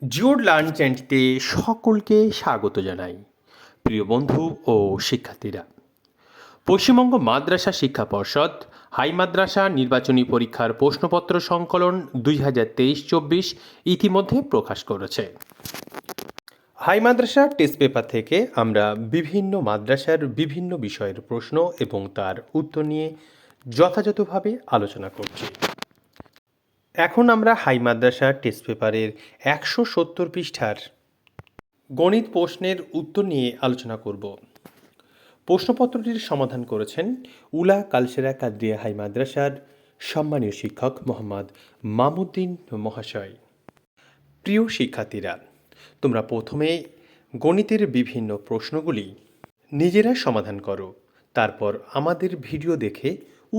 জিওড learn চ্যানেলটিতে সকলকে স্বাগত জানাই। প্রিয় বন্ধু ও শিক্ষার্থীরা, পশ্চিমবঙ্গ মাদ্রাসা শিক্ষা পর্ষদ হাই মাদ্রাসা নির্বাচনী পরীক্ষার প্রশ্নপত্র সংকলন 2023-24 ইতিমধ্যে প্রকাশ করেছে। হাই মাদ্রাসা টেস্ট পেপার থেকে আমরা বিভিন্ন মাদ্রাসার বিভিন্ন বিষয়ের প্রশ্ন এবং তার উত্তর নিয়ে যথাযথভাবে আলোচনা করছি। এখন আমরা হাই মাদ্রাসা টেস্ট পেপারের 170 পৃষ্ঠার গণিত প্রশ্নের উত্তর নিয়ে আলোচনা করব। প্রশ্নপত্রটির সমাধান করেছেন উলা কালসেরা কাদরিয়া হাই মাদ্রাসার সম্মানীয় শিক্ষক মোহাম্মদ মামুদ্দিন মহাশয়। প্রিয় শিক্ষার্থীরা, তোমরা প্রথমে গণিতের বিভিন্ন প্রশ্নগুলি নিজেরা সমাধান করো, তারপর আমাদের ভিডিও দেখে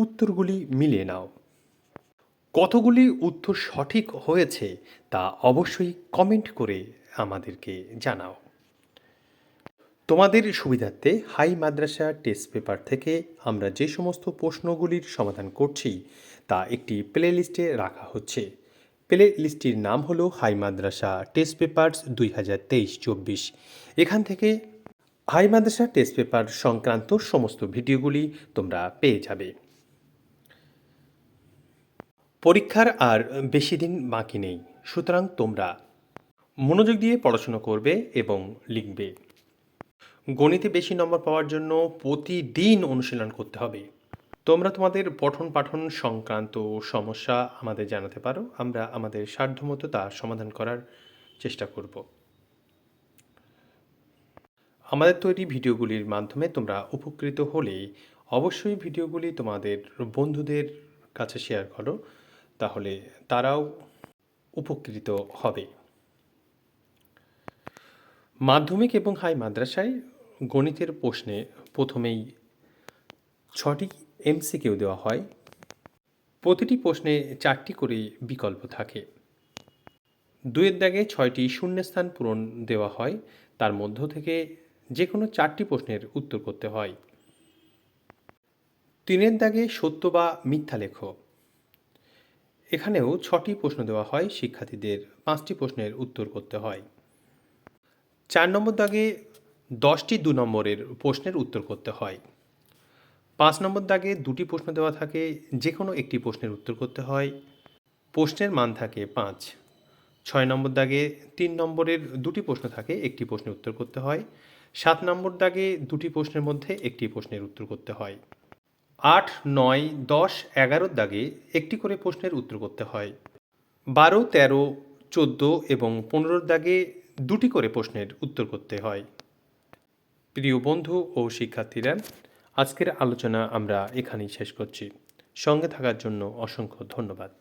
উত্তরগুলি মিলিয়ে নাও। কতগুলি উত্তর সঠিক হয়েছে তা অবশ্যই কমেন্ট করে আমাদেরকে জানাও। তোমাদের সুবিধার্থে হাই মাদ্রাসা টেস্ট পেপার থেকে আমরা যে সমস্ত প্রশ্নগুলির সমাধান করছি তা একটি প্লে লিস্টে রাখা হচ্ছে। প্লে লিস্টটির নাম হলো হাই মাদ্রাসা টেস্ট পেপারস 2023-24। এখান থেকে হাই মাদ্রাসা টেস্ট পেপার সংক্রান্ত সমস্ত ভিডিওগুলি তোমরা পেয়ে যাবে। পরীক্ষার আর বেশি দিন বাকি নেই, সুতরাং তোমরা মনোযোগ দিয়ে পড়াশোনা করবে এবং লিখবে। গণিতে বেশি নম্বর পাওয়ার জন্য প্রতিদিন অনুশীলন করতে হবে। তোমরা তোমাদের পঠন পাঠন সংক্রান্ত সমস্যা আমাদের জানাতে পারো, আমরা আমাদের সাধ্যমতো তা সমাধান করার চেষ্টা করব। আমাদের তৈরি ভিডিওগুলির মাধ্যমে তোমরা উপকৃত হলে অবশ্যই ভিডিওগুলি তোমাদের বন্ধুদের কাছে শেয়ার করো, তাহলে তারাও উপকৃত হবে। মাধ্যমিক এবং হাই মাদ্রাসায় গণিতের প্রশ্নে প্রথমেই 6টি এমসিকিউ দেওয়া হয়। প্রতিটি প্রশ্নে 4টি করে বিকল্প থাকে। 2-এর দাগে 6টি শূন্যস্থান পূরণ দেওয়া হয়, তার মধ্য থেকে যে কোনো 4টি প্রশ্নের উত্তর করতে হয়। 3-এর দাগে সত্য বা মিথ্যা লেখো। এখানেও 6টি প্রশ্ন দেওয়া হয়, শিক্ষার্থীদের 5টি প্রশ্নের উত্তর করতে হয়। 4 নম্বর দাগে 10টি 2 নম্বরের প্রশ্নের উত্তর করতে হয়। 5 নম্বর দাগে 2টি প্রশ্ন দেওয়া থাকে, যে কোনো একটি প্রশ্নের উত্তর করতে হয়। প্রশ্নের মান থাকে 5। 6 নম্বর দাগে 3 নম্বরের 2টি প্রশ্ন থাকে, একটি প্রশ্নের উত্তর করতে হয়। 7 নম্বর দাগে 2টি প্রশ্নের মধ্যে একটি প্রশ্নের উত্তর করতে হয়। 8, 9, 10, 11 দাগে একটি করে প্রশ্নের উত্তর করতে হয়। 12, 13, 14 এবং 15 দাগে 2টি করে প্রশ্নের উত্তর করতে হয়। প্রিয় বন্ধু ও শিক্ষার্থীরা, আজকের আলোচনা আমরা এখানেই শেষ করছি। সঙ্গে থাকার জন্য অসংখ্য ধন্যবাদ।